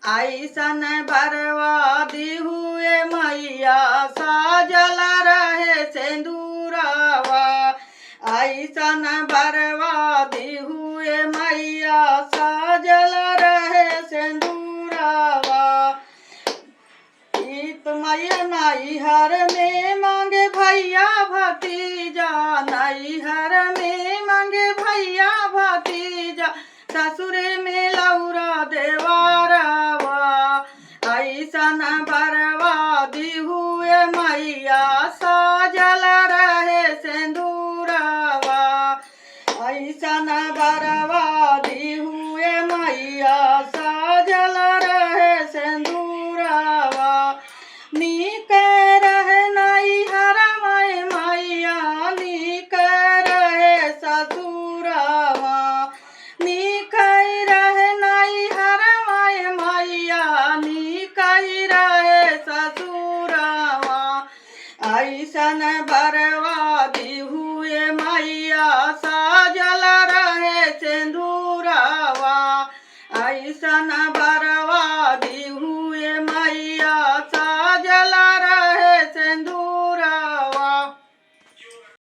ऐसन बर्बादी हुए मैया साजल रहे सिंदूरवा। ऐसन बर्बादी हुए मैया साजल रहे सिंदूरवा। इत मैया नैहर में मांगे भैया भतीजा, नैहर में मांगे भैया भतीजा, ससुरे में लौरा देवारवा। ऐसन बर्बादी हुए मैया साजल रहे सिंदूरवा। ऐसन बर्बादी हुए मैया साजल रहे सिंदूरवा। नीक रहे नैहर में मैया, नीक रहे ससुरवा। नीक रहे नैहर में मैया, नीक रहे ससुरवा। ऐसन बर्बादी हुए मैया साजल रहे सिंदूरवा। ऐसन